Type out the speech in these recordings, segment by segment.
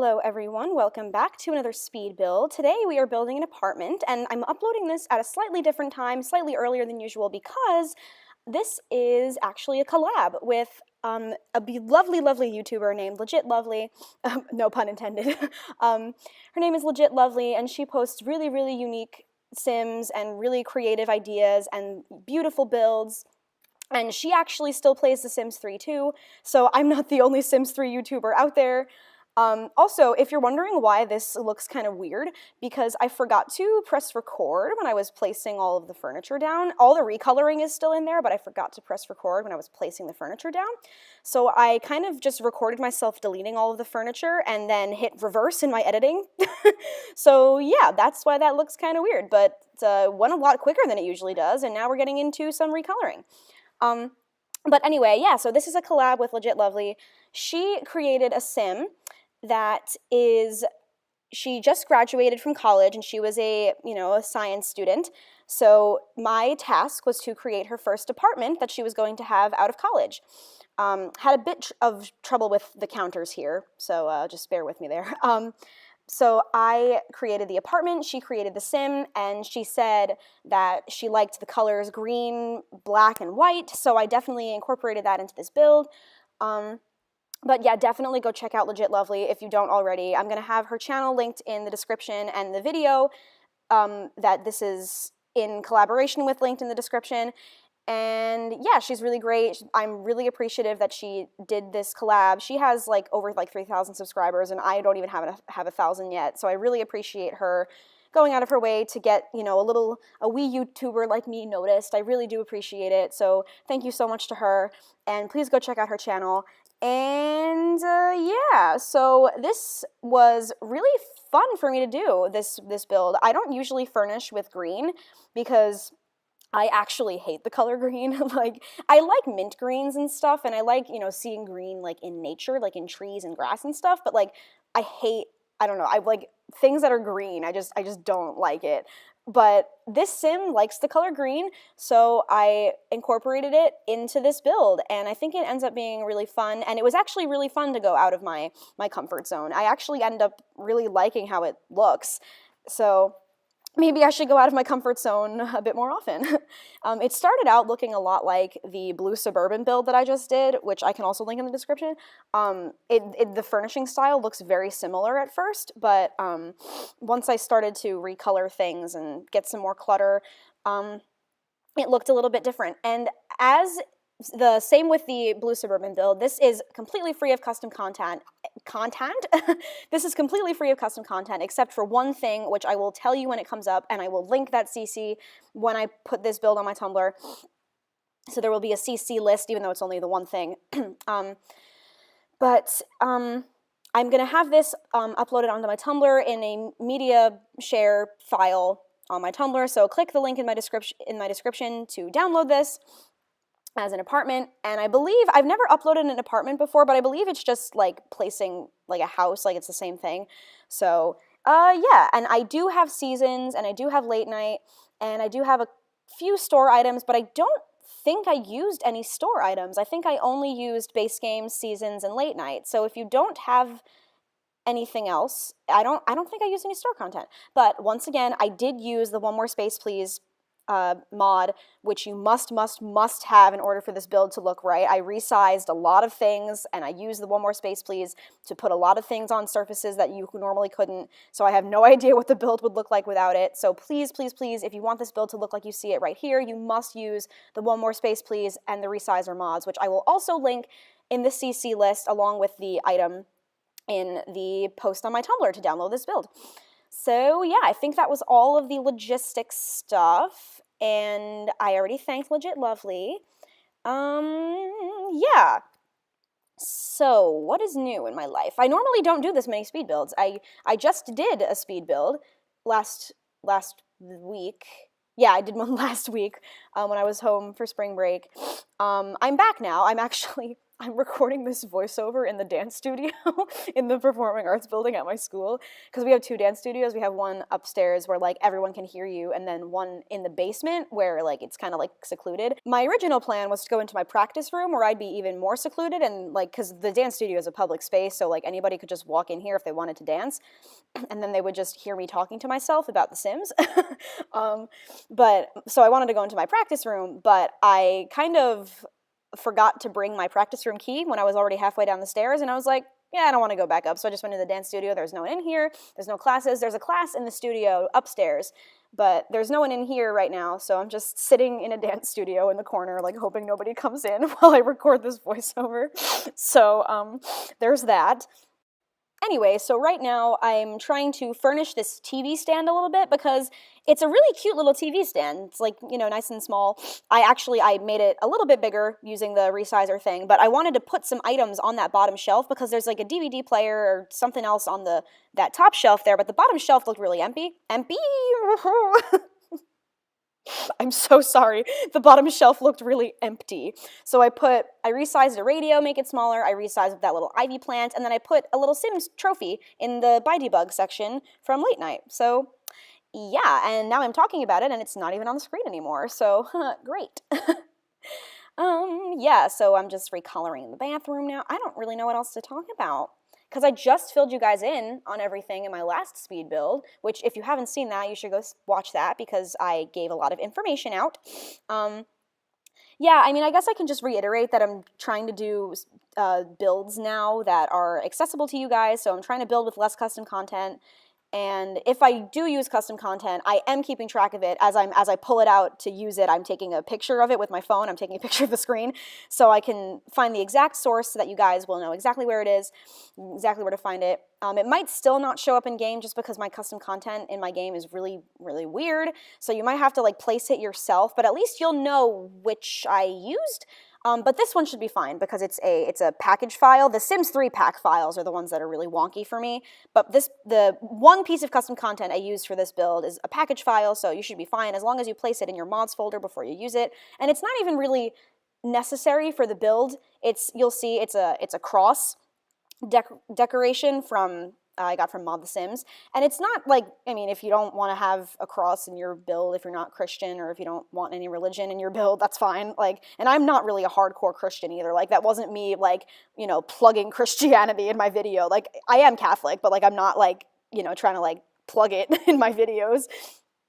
Hello everyone, welcome back to another speed build. Today we are building an apartment and I'm uploading this at a slightly different time, slightly earlier than usual because this is actually a collab with a lovely YouTuber named LegitLovely, no pun intended. Her name is LegitLovely and she posts really unique sims and really creative ideas and beautiful builds. And she actually still plays The Sims 3 too, so I'm not the only Sims 3 YouTuber out there. Also, if you're wondering why this looks kind of weird, because I forgot to press record when I was placing all of the furniture down. All the recoloring is still in there, but I forgot to press record when I was placing the furniture down. So I kind of just recorded myself deleting all of the furniture and then hit reverse in my editing. So yeah, that's why that looks kind of weird, but it went a lot quicker than it usually does, and now we're getting into some recoloring. But anyway, yeah, so this is a collab with LegitLovely. She created a sim that is, she just graduated from college and she was a science student. So my task was to create her first apartment that she was going to have out of college. Had a bit of trouble with the counters here, so just bear with me there. So I created the apartment, she created the sim, and she said that she liked the colors green, black, and white, so I definitely incorporated that into this build. But yeah, definitely go check out LegitLovely if you don't already. I'm going to have her channel linked in the description, and the video that this is in collaboration with linked in the description. And yeah, she's really great. I'm really appreciative that she did this collab. She has over 3,000 subscribers, and I don't even have 1,000 yet. So I really appreciate her going out of her way to get, a wee YouTuber like me noticed. I really do appreciate it. So thank you so much to her, and please go check out her channel. And yeah, so this was really fun for me to do, this build. I don't usually furnish with green because I actually hate the color green. I like mint greens and stuff, and I like, seeing green, in nature, in trees and grass and stuff, but, I hate, I don't know, I like things that are green. I just don't like it. But this sim likes the color green, so I incorporated it into this build, and I think it ends up being really fun, and it was actually really fun to go out of my comfort zone. I actually end up really liking how it looks, so maybe I should go out of my comfort zone a bit more often. It started out looking a lot like the blue Suburban build that I just did, which I can also link in the description. The furnishing style looks very similar at first, but once I started to recolor things and get some more clutter, it looked a little bit different. And as the same with the blue Suburban build, this is completely free of custom content. This is completely free of custom content, except for one thing, which I will tell you when it comes up, and I will link that CC when I put this build on my Tumblr. So there will be a CC list, even though it's only the one thing. I'm going to have this uploaded onto my Tumblr in a media share file on my Tumblr, so click the link in my description to download this as an apartment. And I believe, I've never uploaded an apartment before, but I believe it's just placing a house, it's the same thing. So yeah, and I do have seasons, and I do have late night, and I do have a few store items, but I don't think I used any store items. I think I only used base games, seasons, and late night. So if you don't have anything else, I don't think I used any store content. But once again, I did use the One More Space Please mod, which you must have in order for this build to look right. I resized a lot of things, and I used the One More Space Please to put a lot of things on surfaces that you normally couldn't, so I have no idea what the build would look like without it. So please, if you want this build to look like you see it right here, you must use the One More Space Please and the resizer mods, which I will also link in the CC list along with the item in the post on my Tumblr to download this build. So yeah, I think that was all of the logistics stuff, and I already thanked LegitLovely. Yeah. So what is new in my life? I normally don't do this many speed builds. I just did a speed build last week. Yeah, I did one last week when I was home for spring break. I'm back now. I'm actually I'm recording this voiceover in the dance studio in the performing arts building at my school, because we have 2 dance studios. We have one upstairs where like everyone can hear you, and then one in the basement where like it's kind of like secluded. My original plan was to go into my practice room where I'd be even more secluded, and like because the dance studio is a public space, so like anybody could just walk in here if they wanted to dance, and then they would just hear me talking to myself about The Sims. But so I wanted to go into my practice room, but I kind of forgot to bring my practice room key when I was already halfway down the stairs, and I was like, yeah, I don't want to go back up. So I just went to the dance studio. There's no one in here. There's no classes. There's a class in the studio upstairs, but there's no one in here right now. So I'm just sitting in a dance studio in the corner, like hoping nobody comes in while I record this voiceover. So there's that. Anyway, so right now I'm trying to furnish this TV stand a little bit because it's a really cute little TV stand. It's like, you know, nice and small. I made it a little bit bigger using the resizer thing, but I wanted to put some items on that bottom shelf because there's like a DVD player or something else on that top shelf there, but the bottom shelf looked really empty. Empty? I'm so sorry. The bottom shelf looked really empty. So I resized a radio, make it smaller, I resized that little ivy plant, and then I put a little Sims trophy in the By Debug section from late night. So yeah, and now I'm talking about it and it's not even on the screen anymore, so great. Yeah, so I'm just recoloring the bathroom now. I don't really know what else to talk about, because I just filled you guys in on everything in my last speed build, which if you haven't seen that, you should go watch that because I gave a lot of information out. Yeah, I mean, I guess I can just reiterate that I'm trying to do builds now that are accessible to you guys, so I'm trying to build with less custom content. And if I do use custom content, I am keeping track of it. As I pull it out to use it, I'm taking a picture of it with my phone. I'm taking a picture of the screen so I can find the exact source so that you guys will know exactly where it is, exactly where to find it. It might still not show up in game just because my custom content in my game is really, really weird. So you might have to like place it yourself, but at least you'll know which I used. But this one should be fine because it's a package file. The Sims 3 pack files are the ones that are really wonky for me. But the one piece of custom content I used for this build is a package file, so you should be fine as long as you place it in your mods folder before you use it. And it's not even really necessary for the build. You'll see it's a cross decoration from I got from Mod The Sims, and it's not like, I mean, if you don't want to have a cross in your build, if you're not Christian, or if you don't want any religion in your build, that's fine. Like, and I'm not really a hardcore Christian either. Like, that wasn't me, like, you know, plugging Christianity in my video. Like, I am Catholic, but like, I'm not like, you know, trying to like plug it in my videos.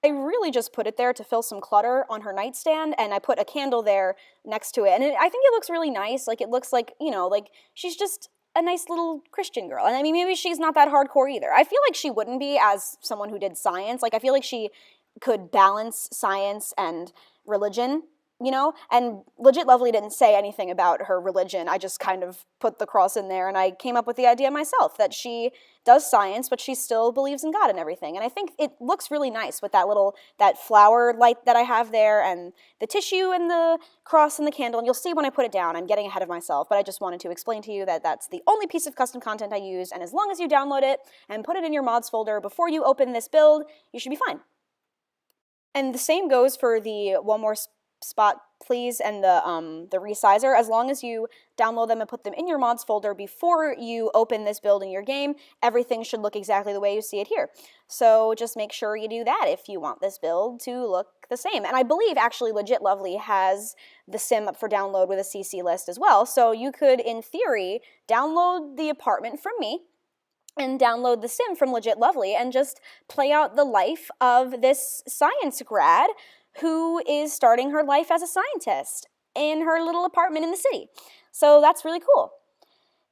I really just put it there to fill some clutter on her nightstand, and I put a candle there next to it, and I think it looks really nice. Like, it looks like, you know, like she's just a nice little Christian girl. And I mean, maybe she's not that hardcore either. I feel like she wouldn't be as someone who did science. Like, I feel like she could balance science and religion, you know? And LegitLovely didn't say anything about her religion. I just kind of put the cross in there, and I came up with the idea myself that she does science, but she still believes in God and everything. And I think it looks really nice with that flower light that I have there, and the tissue and the cross and the candle. And you'll see when I put it down, I'm getting ahead of myself, but I just wanted to explain to you that that's the only piece of custom content I used, and as long as you download it and put it in your mods folder before you open this build, you should be fine. And the same goes for the one more spot please and the resizer. As long as you download them and put them in your mods folder before you open this build in your game, everything should look exactly the way you see it here. So just make sure you do that if you want this build to look the same. And I believe actually LegitLovely has the sim up for download with a CC list as well. So you could, in theory, download the apartment from me and download the sim from LegitLovely and just play out the life of this science grad who is starting her life as a scientist in her little apartment in the city. So that's really cool.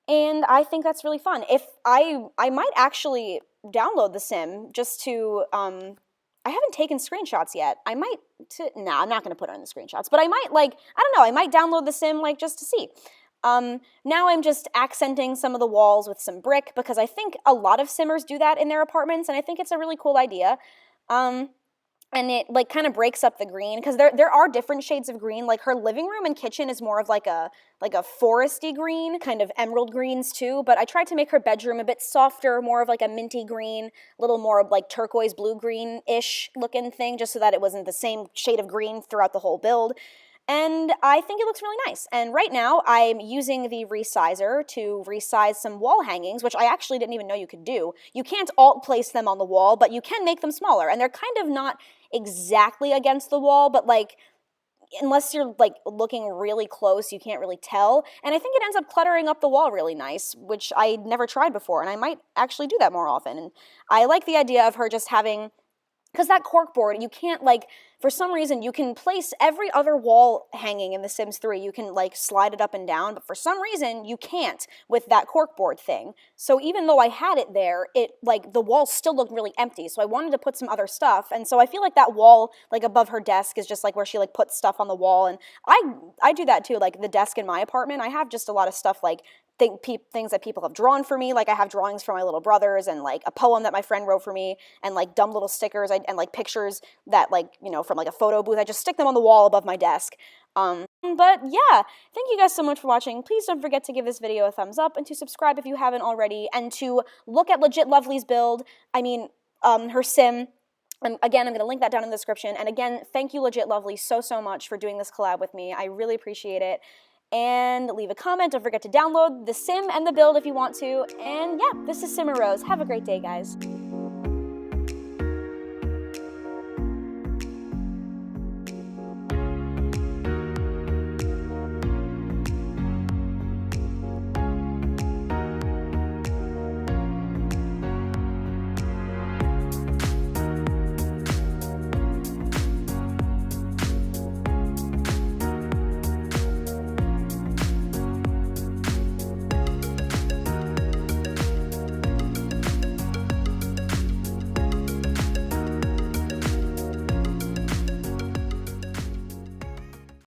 And I think that's really fun. If I might actually download the sim just to, I haven't taken screenshots yet. I'm not going to put it in the screenshots, but I might, like, I don't know, I might download the sim, like, just to see. Now I'm just accenting some of the walls with some brick because I think a lot of simmers do that in their apartments, and I think it's a really cool idea. And it, like, kind of breaks up the green, because there are different shades of green. Like, her living room and kitchen is more of like a foresty green, kind of emerald greens too, but I tried to make her bedroom a bit softer, more of like a minty green, a little more of like turquoise blue-green-ish looking thing, just so that it wasn't the same shade of green throughout the whole build. and I think it looks really nice. And right now I'm using the resizer to resize some wall hangings, which I actually didn't even know you could do. You can't alt place them on the wall, but you can make them smaller, and they're kind of not exactly against the wall, but like, unless you're like looking really close, you can't really tell. And I think it ends up cluttering up the wall really nice, which I never tried before, and I might actually do that more often. And I like the idea of her just having, because that corkboard, you can't, like, for some reason, you can place every other wall hanging in The Sims 3. You can, like, slide it up and down, but for some reason, you can't with that corkboard thing. So even though I had it there, it, like, the wall still looked really empty, so I wanted to put some other stuff, and so I feel like that wall, like, above her desk is just, like, where she, like, puts stuff on the wall, and I do that, too. Like, the desk in my apartment, I have just a lot of stuff, like, things that people have drawn for me. Like, I have drawings for my little brothers, and like a poem that my friend wrote for me, and like dumb little stickers and like pictures that, like, you know, from like a photo booth. I just stick them on the wall above my desk. But yeah, thank you guys so much for watching. Please don't forget to give this video a thumbs up and to subscribe if you haven't already, and to look at LegitLovely's build. I mean, her sim. Again, I'm going to link that down in the description. And again, thank you, LegitLovely, so much for doing this collab with me. I really appreciate it. And leave a comment. Don't forget to download the sim and the build if you want to. And yeah, this is Simmer Rose. Have a great day, guys.